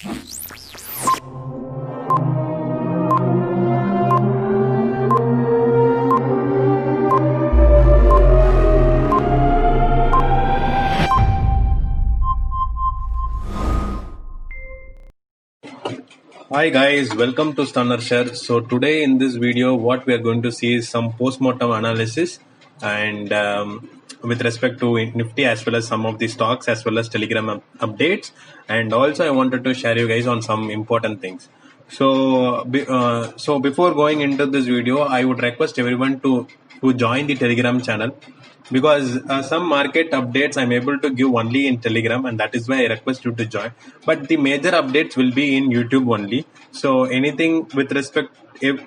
Hi guys, welcome to Stunner Share. So today in this video, what we are going to see is some post-mortem analysis and with respect to Nifty as well as some of the stocks as well as Telegram updates. And also I wanted to share you guys on some important things. So before going into this video, I would request everyone to join the Telegram channel because some market updates I'm able to give only in Telegram, and that is why I request you to join. But the major updates will be in YouTube only. So anything with respect,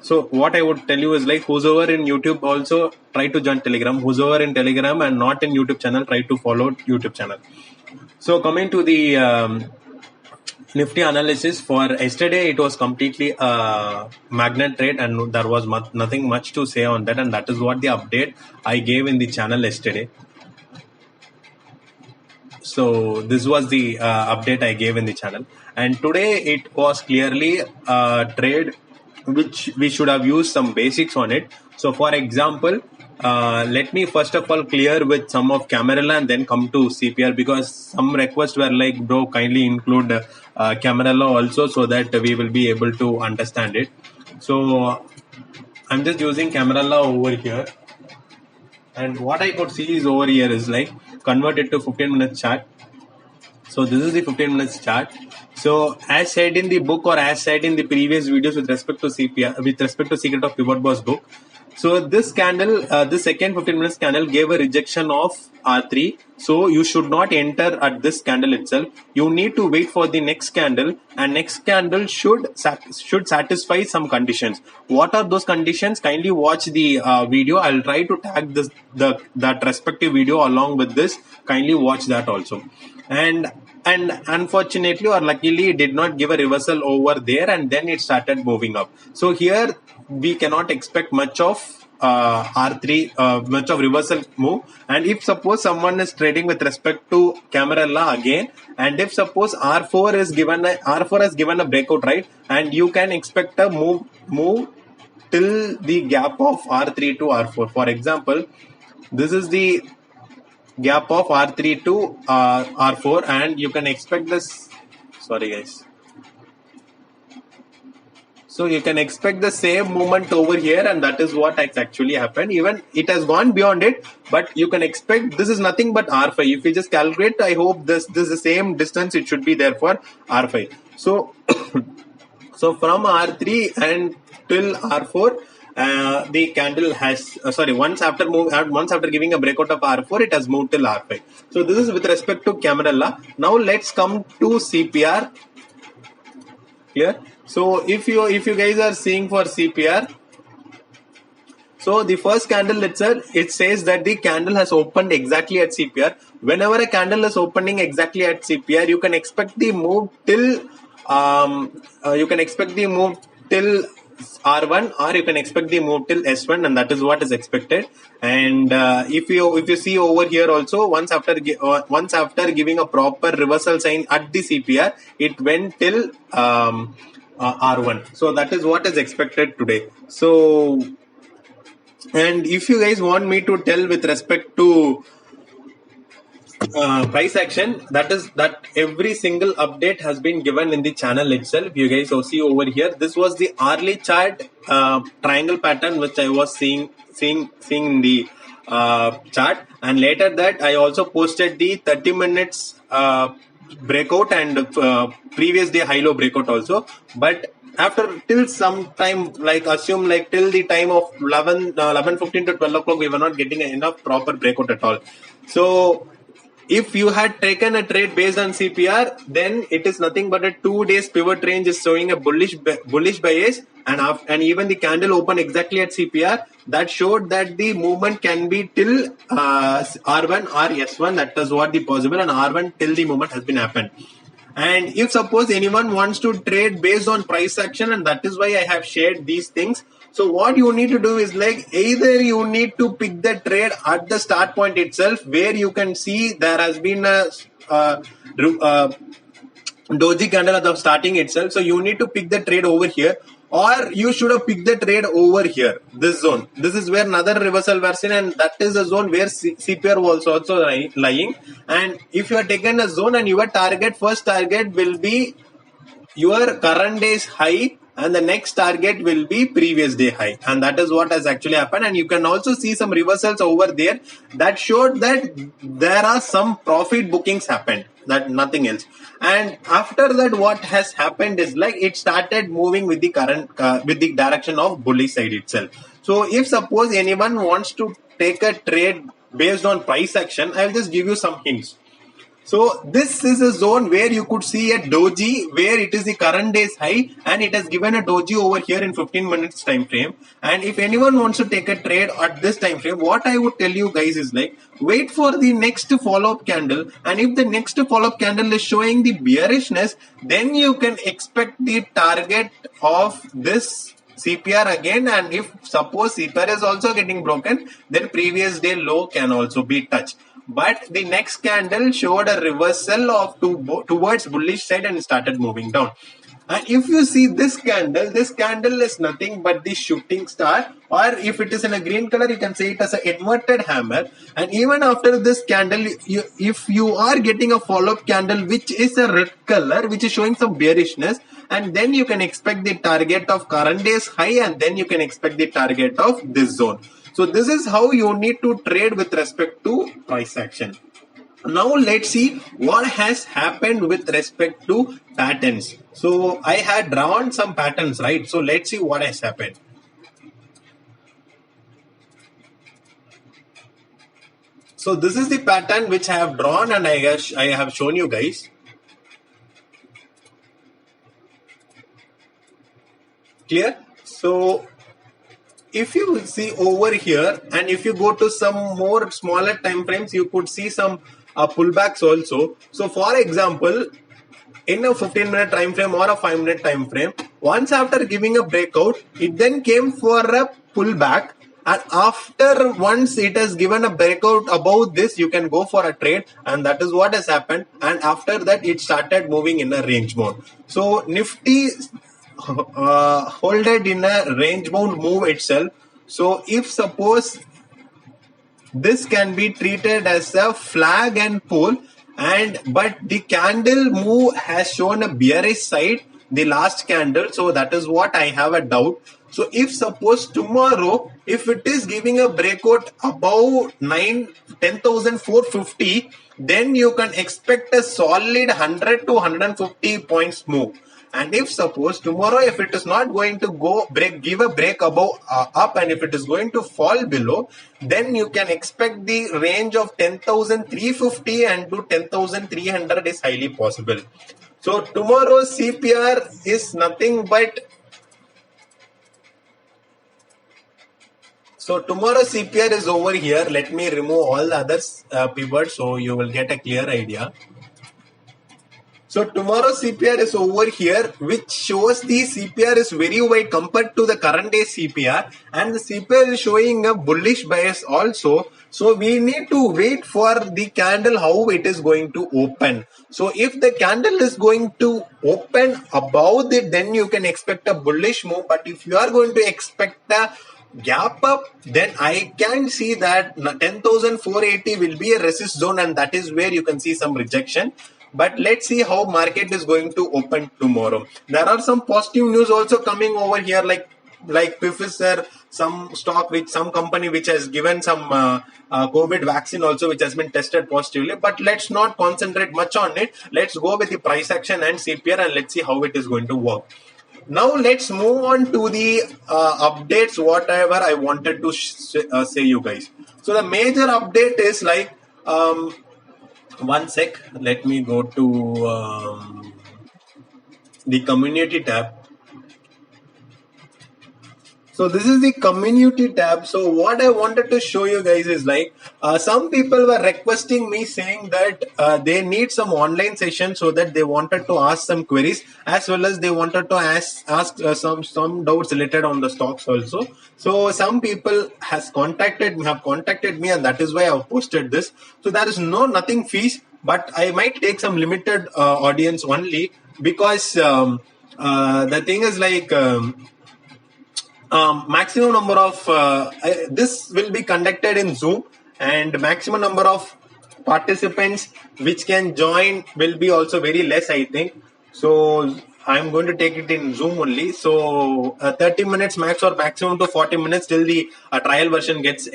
so what I would tell you is like whosoever in YouTube also try to join Telegram, whosoever in Telegram and not in YouTube channel try to follow YouTube channel. So coming to the Nifty analysis for yesterday, it was completely magnet trade and there was nothing much to say on that, and that is what the update I gave in the channel yesterday. So this was the update I gave in the channel, and today it was clearly a trade which we should have used some basics on it. So for example, let me first of all clear with some of Camarilla and then come to CPR, because some requests were like, bro, kindly include Camarilla also so that we will be able to understand it. So I'm just using Camarilla over here, and what I could see is over here is like convert it to 15 minutes chart. So this is the 15 minutes chart. So as said in the book, or as said in the previous videos with respect to CPR, with respect to Secret of Pivot Boss book, so this candle, this second 15 minutes candle gave a rejection of R3. So you should not enter at this candle itself. You need to wait for the next candle, and next candle should satisfy some conditions. What are those conditions? Kindly watch the video. I'll try to tag that respective video along with this. Kindly watch that also. And unfortunately or luckily it did not give a reversal over there, and then it started moving up. So here we cannot expect much of R3, much of reversal move. And if suppose someone is trading with respect to Camarilla again, and if suppose R4 has given a breakout, right, and you can expect a move till the gap of R3 to R4. For example, this is the gap of R3 to R4, and you can expect this. Sorry guys. So you can expect the same movement over here, and that is what has actually happened. Even it has gone beyond it, but you can expect this is nothing but R5. If you just calculate, I hope this is the same distance it should be there for R5. So so from R3 and till R4, the candle has once after giving a breakout of R4, it has moved till R5. So this is with respect to Camarilla. Now let's come to CPR. Clear? So if you guys are seeing for CPR, so the first candle itself, it says that the candle has opened exactly at CPR. Whenever a candle is opening exactly at CPR, you can expect the move till R1, or you can expect the move till S1, and that is what is expected. And if you see over here also, once after giving a proper reversal sign at the CPR, it went till R1. So that is what is expected today. So, and if you guys want me to tell with respect to price action, that every single update has been given in the channel itself. You guys will see over here, this was the hourly chart triangle pattern which I was seeing in the chart, and later that I also posted the 30 minutes breakout and previous day high low breakout also. But after till some time, like assume like till the time of 11:15 to 12 o'clock, we were not getting enough proper breakout at all. So if you had taken a trade based on CPR, then it is nothing but a 2 days pivot range is showing a bullish bias, and even the candle open exactly at CPR, that showed that the movement can be till R1 or S1. That is what the possible, and R1 till the movement has been happened. And if suppose anyone wants to trade based on price action, and that is why I have shared these things. So what you need to do is like either you need to pick the trade at the start point itself, where you can see there has been a doji candle at the starting itself. So you need to pick the trade over here, or you should have picked the trade over here, this zone. This is where another reversal was in, and that is the zone where CPR was also lying. And if you are taken a zone, and your first target will be your current day's high, and the next target will be previous day high, and that is what has actually happened. And you can also see some reversals over there that showed that there are some profit bookings happened, that nothing else. And after that, what has happened is like it started moving with the current with the direction of bullish side itself. So if suppose anyone wants to take a trade based on price action, I will just give you some hints. So this is a zone where you could see a doji where it is the current day's high, and it has given a doji over here in 15 minutes time frame. And if anyone wants to take a trade at this time frame, what I would tell you guys is like, wait for the next follow-up candle, and if the next follow-up candle is showing the bearishness, then you can expect the target of this CPR again. And if suppose CPR is also getting broken, then previous day low can also be touched. But the next candle showed a reversal of towards bullish side and started moving down. And if you see this candle is nothing but the shooting star, or if it is in a green color, you can say it as an inverted hammer. And even after this candle, if you are getting a follow-up candle which is a red color, which is showing some bearishness, and then you can expect the target of current day's high, and then you can expect the target of this zone. So this is how you need to trade with respect to price action. Now let's see what has happened with respect to patterns. So I had drawn some patterns, right? So let's see what has happened. So this is the pattern which I have drawn, and I have shown you guys. Clear? So if you see over here, and if you go to some more smaller time frames, you could see some pullbacks also. So for example, in a 15-minute time frame or a 5-minute time frame, once after giving a breakout, it then came for a pullback, and after once it has given a breakout above this, you can go for a trade, and that is what has happened. And after that, it started moving in a range bound. So Nifty holded in a range bound move itself. So if suppose this can be treated as a flag and pull, but the candle move has shown a bearish side, the last candle. So that is what I have a doubt. So if suppose tomorrow, if it is giving a breakout above 10,450, then you can expect a solid 100 to 150 points move. And if suppose tomorrow, if it is not going to give a break above up, and if it is going to fall below, then you can expect the range of 10,350 and to 10,300 is highly possible. So tomorrow's CPR is nothing but. So tomorrow's CPR is over here. Let me remove all the others pivots so you will get a clear idea. So tomorrow's CPR is over here, which shows the CPR is very wide compared to the current day CPR, and the CPR is showing a bullish bias also. So we need to wait for the candle how it is going to open. So if the candle is going to open above it, then you can expect a bullish move. But if you are going to expect a gap up, then I can see that 10,480 will be a resist zone, and that is where you can see some rejection. But let's see how market is going to open tomorrow. There are some positive news also coming over here, like Pfizer, some stock some company which has given some COVID vaccine also, which has been tested positively. But let's not concentrate much on it. Let's go with the price action and CPR, and let's see how it is going to work. Now let's move on to the updates, whatever I wanted to say you guys. So the major update is like, one sec, let me go to the community tab. So this is the community tab. So what I wanted to show you guys is like, some people were requesting me saying that they need some online session, so that they wanted to ask some queries, as well as they wanted to ask some doubts related on the stocks also. So some people have contacted me, and that is why I've posted this. So there is nothing fees, but I might take some limited audience only, because the thing is like maximum number of this will be conducted in Zoom, and maximum number of participants which can join will be also very less, I think. So I'm going to take it in Zoom only. So 30 minutes max or maximum to 40 minutes till the trial version gets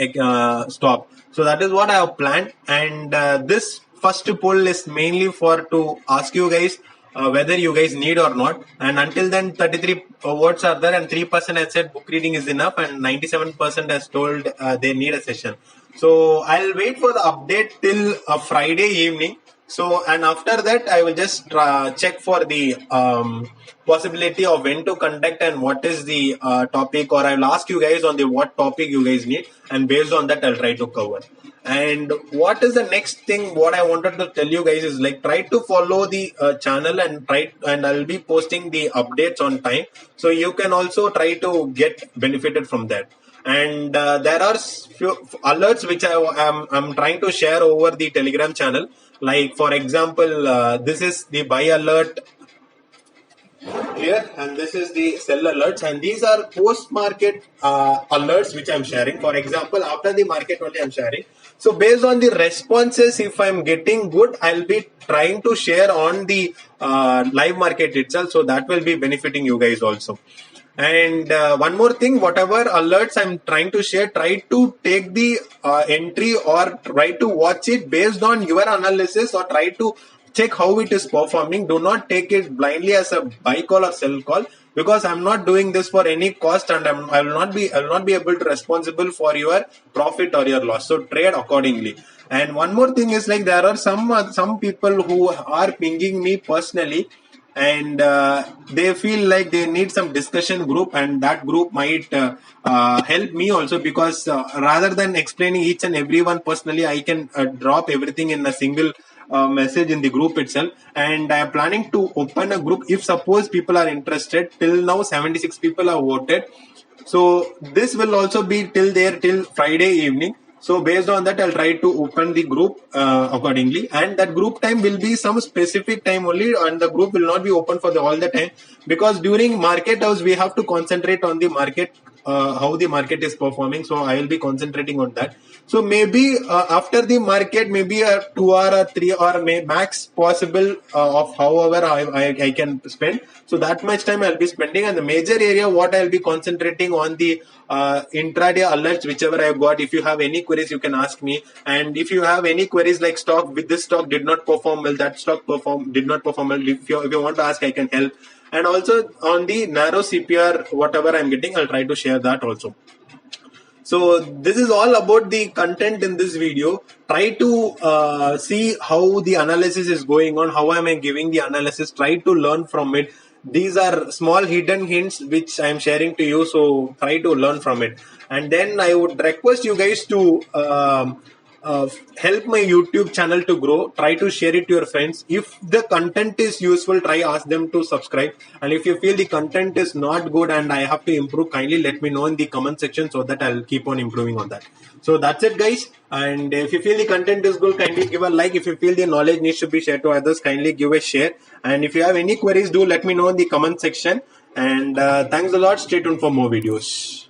stopped. So that is what I have planned, and this first poll is mainly for to ask you guys whether you guys need or not. And until then, 33 votes are there, and 3% has said book reading is enough, and 97% has told they need a session. So I'll wait for the update till Friday evening. So, and after that, I will just check for the possibility of when to conduct and what is the topic, or I will ask you guys on the what topic you guys need, and based on that, I'll try to cover. And what is the next thing? What I wanted to tell you guys is like try to follow the channel and I'll be posting the updates on time, so you can also try to get benefited from that. And there are few alerts which I'm trying to share over the Telegram channel. Like for example, this is the buy alert here, and this is the sell alerts, and these are post market alerts which I'm sharing. For example, after the market only I'm sharing. So based on the responses, if I'm getting good, I'll be trying to share on the live market itself, so that will be benefiting you guys also. And one more thing, whatever alerts I'm trying to share, try to take the entry or try to watch it based on your analysis, or try to check how it is performing. Do not take it blindly as a buy call or sell call, because I'm not doing this for any cost, and I will not be able to responsible for your profit or your loss. So trade accordingly. And one more thing is like there are some people who are pinging me personally, and they feel like they need some discussion group, and that group might help me also, because rather than explaining each and every one personally, I can drop everything in a single message in the group itself. And I am planning to open a group if suppose people are interested. Till now 76 people have voted, so this will also be till Friday evening. So based on that, I'll try to open the group accordingly, and that group time will be some specific time only, and the group will not be open for all the time, because during market hours we have to concentrate on the market, how the market is performing. So I will be concentrating on that. So maybe after the market, maybe a 2 hour or 3 hour max possible of however I can spend. So that much time I'll be spending, and the major area what I'll be concentrating on the intraday alerts whichever I've got. If you have any queries, you can ask me. And if you have any queries like stock, with this stock did not perform well, that stock did not perform well, if you want to ask, I can help. And also on the narrow CPR, whatever I'm getting, I'll try to share that also. So this is all about the content in this video. Try to see how the analysis is going on, how am I giving the analysis, try to learn from it. These are small hidden hints which I am sharing to you, so try to learn from it. And then I would request you guys to help my YouTube channel to grow. Try to share it to your friends. If the content is useful, try ask them to subscribe. And if you feel the content is not good and I have to improve, kindly let me know in the comment section, so that I'll keep on improving on that. So that's it, guys. And if you feel the content is good, kindly give a like. If you feel the knowledge needs to be shared to others, kindly give a share. And if you have any queries, do let me know in the comment section. And thanks a lot. Stay tuned for more videos.